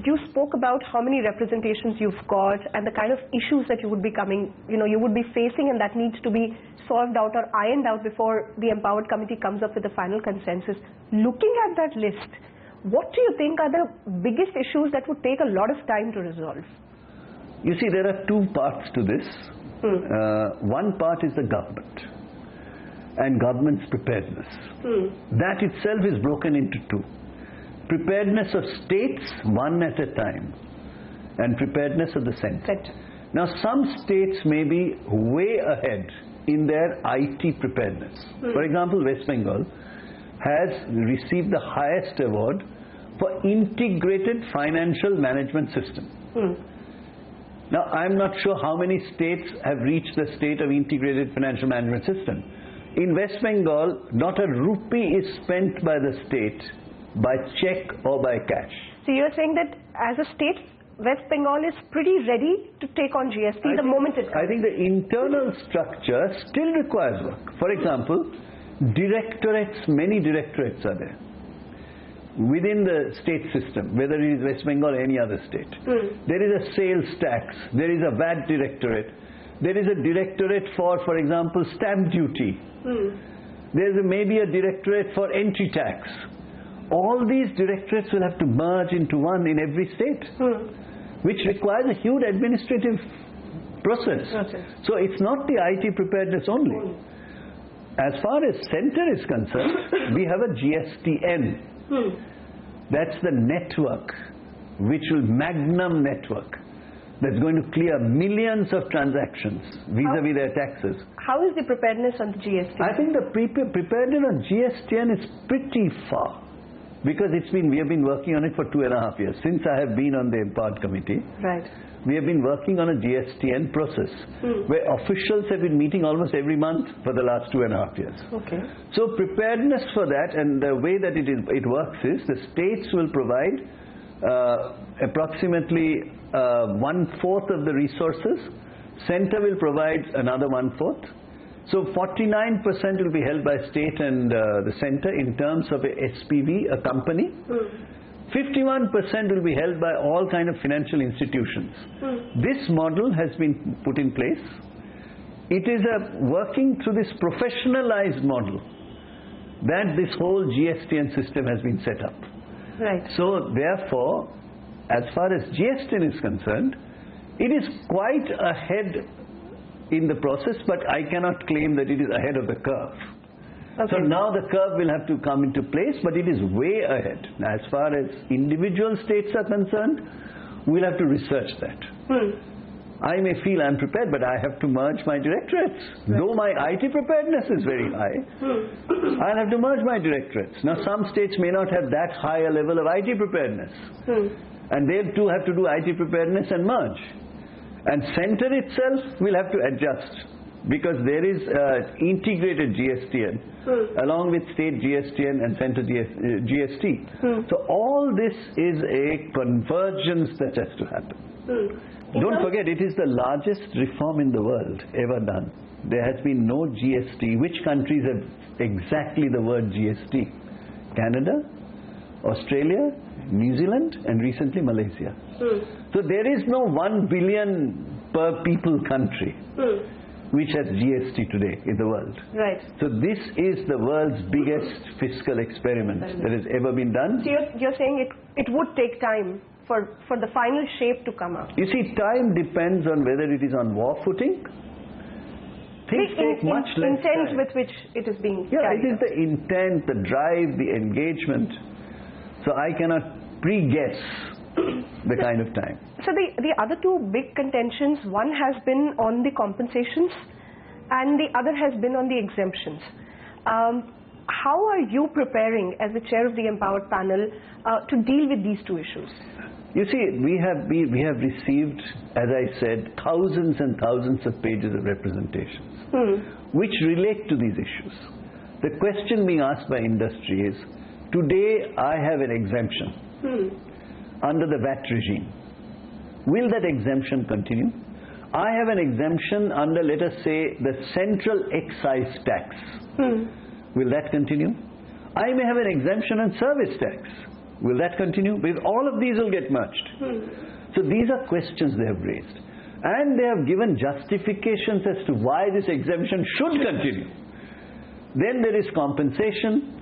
you spoke about how many representations you've got and the kind of issues that you would be you would be facing, and that needs to be solved out or ironed out before the Empowered Committee comes up with a final consensus. Looking at that list, what do you think are the biggest issues that would take a lot of time to resolve? You see, there are two parts to this. One part is the government and government's preparedness. That itself is broken into two. Preparedness of states, one at a time, and preparedness of the centre. Now, some states may be way ahead in their IT preparedness. For example, West Bengal has received the highest award for integrated financial management system. Now, I'm not sure how many states have reached the state of integrated financial management system. In West Bengal, not a rupee is spent by the state by check or by cash. So you're saying that as a state, West Bengal is pretty ready to take on GST the moment it comes? I think the internal structure still requires work. For example, directorates, many directorates are there within the state system, whether it is West Bengal or any other state. There is a sales tax, there is a VAT directorate, there is a directorate for example, stamp duty. There is maybe a directorate for entry tax. All these directorates will have to merge into one in every state, which requires a huge administrative process. So it's not the IT preparedness only. As far as centre is concerned, we have a GSTN. That's the network, which will magnum network, that's going to clear millions of transactions vis-a-vis their taxes. How is the preparedness on the GST? I think the preparedness on GSTN is pretty far, because we have been working on it for 2.5 years. Since I have been on the Empowered Committee, we have been working on a GSTN process where officials have been meeting almost every month for the last 2.5 years. So preparedness for that, and the way that it works is the states will provide approximately 1/4 of the resources. Centre will provide another 1/4. So 49% will be held by state and the centre in terms of a SPV, a company. 51% will be held by all kind of financial institutions. This model has been put in place. It is working through this professionalized model that this whole GSTN system has been set up. So therefore, as far as GSTN is concerned, it is quite ahead in the process, but I cannot claim that it is ahead of the curve. So now the curve will have to come into place, but it is way ahead. Now, as far as individual states are concerned, we'll have to research that. I may feel I'm prepared, but I have to merge my directorates. Though my IT preparedness is very high, I'll have to merge my directorates. Now, some states may not have that high a level of IT preparedness, and they too have to do IT preparedness and merge. And centre itself will have to adjust, because there is integrated GSTN along with state GSTN and centre GST. So all this is a convergence that has to happen. Don't forget, it is the largest reform in the world ever done. There has been no GST. Which countries have exactly the word GST? Canada, Australia, New Zealand, and recently Malaysia. So there is no 1 billion per people country which has GST today in the world. So this is the world's biggest fiscal experiment that has ever been done. So you're saying it would take time for the final shape to come out? You see, time depends on whether it is on war footing. Things take much less intent time. with which it is being carried. It is the intent, the drive, the engagement. So I cannot pre-guess the kind of time. So the other two big contentions, one has been on the compensations and the other has been on the exemptions. How are you preparing as the chair of the Empowered Panel to deal with these two issues? You see, we have received, as I said, thousands and thousands of pages of representations which relate to these issues. The question being asked by industry is, today I have an exemption under the VAT regime. Will that exemption continue? I have an exemption under, let us say, the central excise tax. Will that continue? I may have an exemption on service tax. Will that continue? Because all of these will get merged. So these are questions they have raised. And they have given justifications as to why this exemption should continue. Then there is compensation,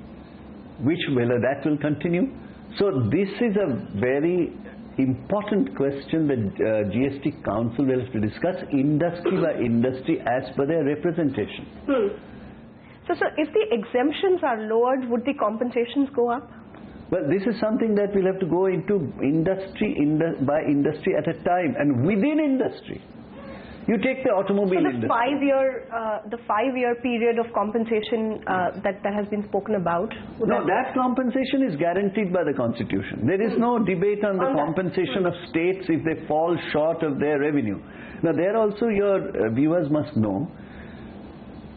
whether that will continue. So this is a very important question that GST Council will have to discuss industry by industry as per their representation. So if the exemptions are lowered, would the compensations go up? Well, this is something that we'll have to go into industry by industry at a time, and within industry. You take the automobile industry. So the 5-year period of compensation that has been spoken about. No, that compensation is guaranteed by the Constitution. There is no debate on the compensation of states if they fall short of their revenue. Now, there also your viewers must know,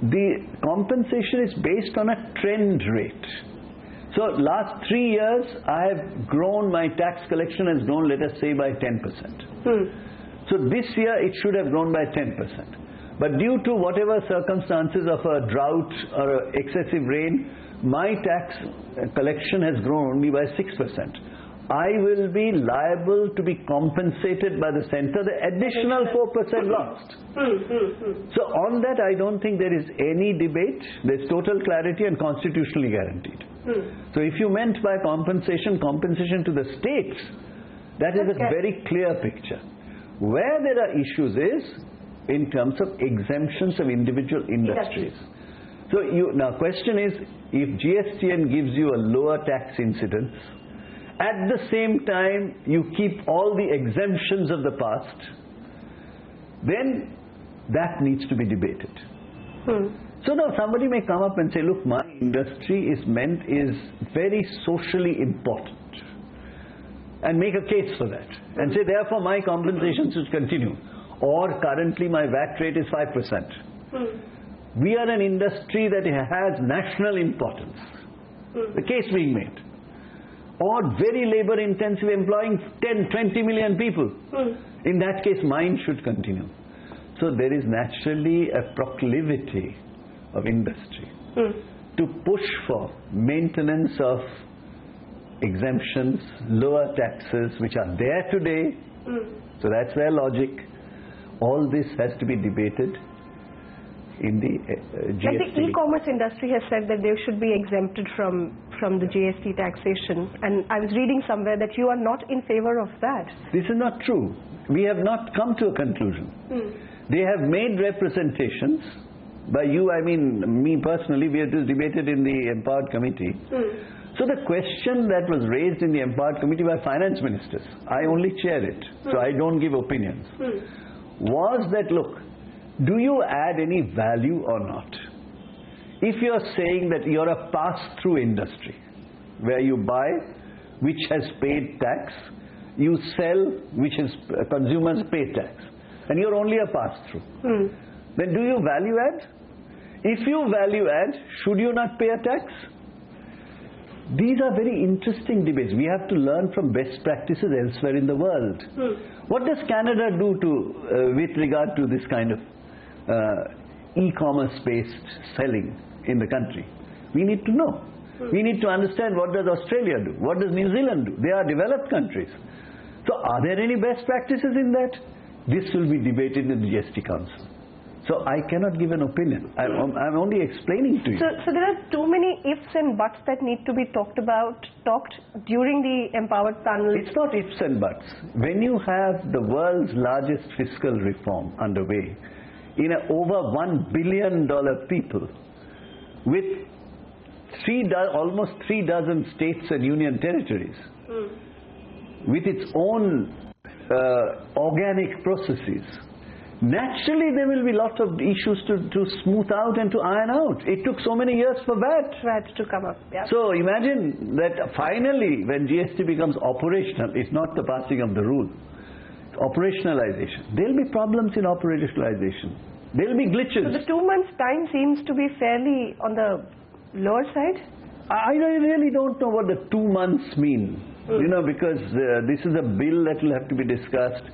the compensation is based on a trend rate. So last 3 years, I have grown, my tax collection has grown, let us say, by 10%. So this year, it should have grown by 10%. But due to whatever circumstances of a drought or excessive rain, my tax collection has grown only by 6%. I will be liable to be compensated by the center the additional 4% lost. So on that, I don't think there is any debate. There's total clarity and constitutionally guaranteed. So if you meant by compensation to the states, that is a very clear picture. Where there are issues is in terms of exemptions of individual industries. So now question is, if GSTN gives you a lower tax incidence, at the same time you keep all the exemptions of the past, then that needs to be debated. So now somebody may come up and say, look, my industry is very socially important, and make a case for that, and say therefore my compensation should continue, or currently my VAT rate is 5%. We are an industry that has national importance, the case being made, or very labor intensive, employing 10-20 million people. In that case, mine should continue. So there is naturally a proclivity of industry to push for maintenance of exemptions, lower taxes which are there today. So that's their logic. All this has to be debated in the GST. But the e-commerce industry has said that they should be exempted from the GST taxation, and I was reading somewhere that you are not in favor of that. This is not true. We have not come to a conclusion. They have made representations. By you, I mean me personally, we have just debated in the Empowered Committee. So the question that was raised in the Empowered Committee by finance ministers, I only chair it, so I don't give opinions, was that, look, do you add any value or not? If you're saying that you're a pass-through industry, where you buy, which has paid tax, you sell, which is consumers pay tax, and you're only a pass-through, then do you value add? If you value add, should you not pay a tax? These are very interesting debates. We have to learn from best practices elsewhere in the world. What does Canada do with regard to this kind of e-commerce based selling in the country? We need to know. We need to understand, what does Australia do? What does New Zealand do? They are developed countries. So are there any best practices in that? This will be debated in the GST Council. So I cannot give an opinion. I'm only explaining to you. So there are too many ifs and buts that need to be talked during the Empowered Panel. It's not ifs and buts. When you have the world's largest fiscal reform underway, in over $1 billion people, with almost 3 dozen states and union territories, with its own organic processes, naturally there will be lots of issues to smooth out and to iron out. It took so many years for VAT to come up. Yeah. So imagine that finally when GST becomes operational, it's not the passing of the rule, it's operationalization. There will be problems in operationalization. There will be glitches. So the 2 months time seems to be fairly on the lower side? I really don't know what the 2 months mean, because this is a bill that will have to be discussed,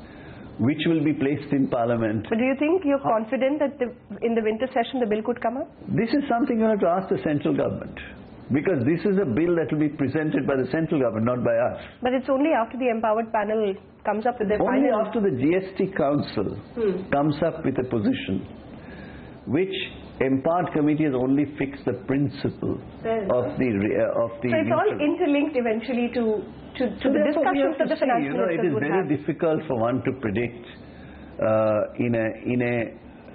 which will be placed in Parliament. But do you think you're confident that in the winter session the bill could come up? This is something you have to ask the central government. because this is a bill that will be presented by the central government, not by us. But it's only after the empowered panel comes up with their Only final... after the GST Council comes up with a position, which empowered committee has only fixed the principle of the So it's all interlinked eventually to the discussions that the finance ministers it is would very have. difficult for one to predict in a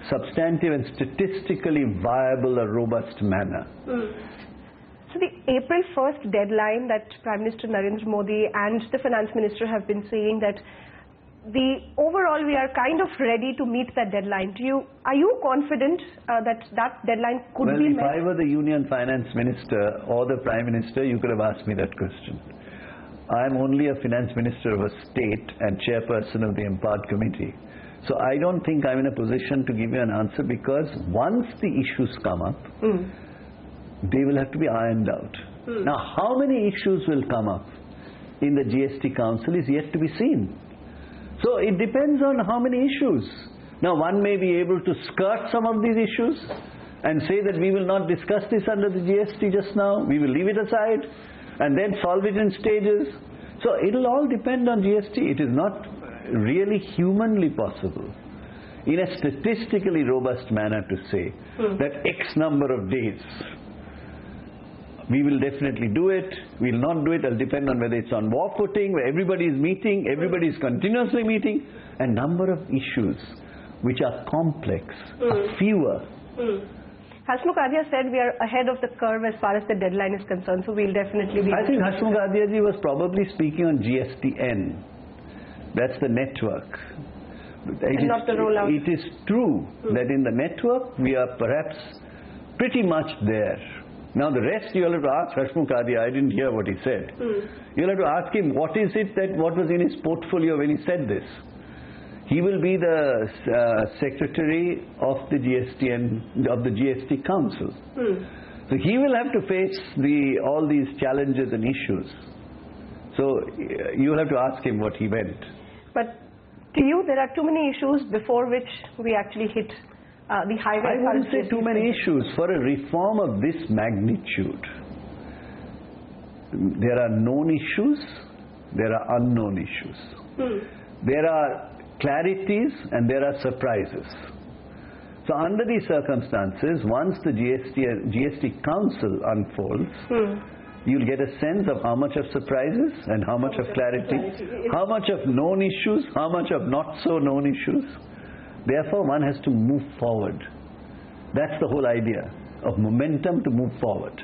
substantive and statistically viable or robust manner. So the April 1st deadline that Prime Minister Narendra Modi and the Finance Minister have been saying that overall we are kind of ready to meet that deadline. Are you confident that deadline could be met? Well, if I were the Union Finance Minister or the Prime Minister, you could have asked me that question. I am only a Finance Minister of a state and chairperson of the Empowered Committee. So I don't think I'm in a position to give you an answer, because once the issues come up, they will have to be ironed out. Now, how many issues will come up in the GST Council is yet to be seen. So it depends on how many issues. Now, one may be able to skirt some of these issues and say that we will not discuss this under the GST just now, we will leave it aside and then solve it in stages. So it will all depend on GST. It is not really humanly possible in a statistically robust manner to say that X number of days we will definitely do it, we will not do it. It will depend on whether it's on war footing, where everybody is meeting, everybody is continuously meeting, and number of issues which are complex are fewer. Hasmukh Adhia said we are ahead of the curve as far as the deadline is concerned, so we'll definitely be... I think Hasmukh Adhia ji was probably speaking on GSTN. That's the network. And not the rollout. It is true that in the network we are perhaps pretty much there. Now the rest you will have to ask Hasmukh Adhia. I didn't hear what he said. You'll have to ask him what is it what was in his portfolio when he said this. He will be the secretary of the GST Council. So he will have to face all these challenges and issues. So you'll have to ask him what he meant. But to you, there are too many issues before which we actually hit the highway. I wouldn't say too many issues. For a reform of this magnitude, there are known issues, there are unknown issues. There are clarities and there are surprises. So under these circumstances, once the GST Council unfolds, you'll get a sense of how much of surprises and how much of clarity, how much of known issues, how much of not so known issues. Therefore, one has to move forward. That's the whole idea of momentum, to move forward.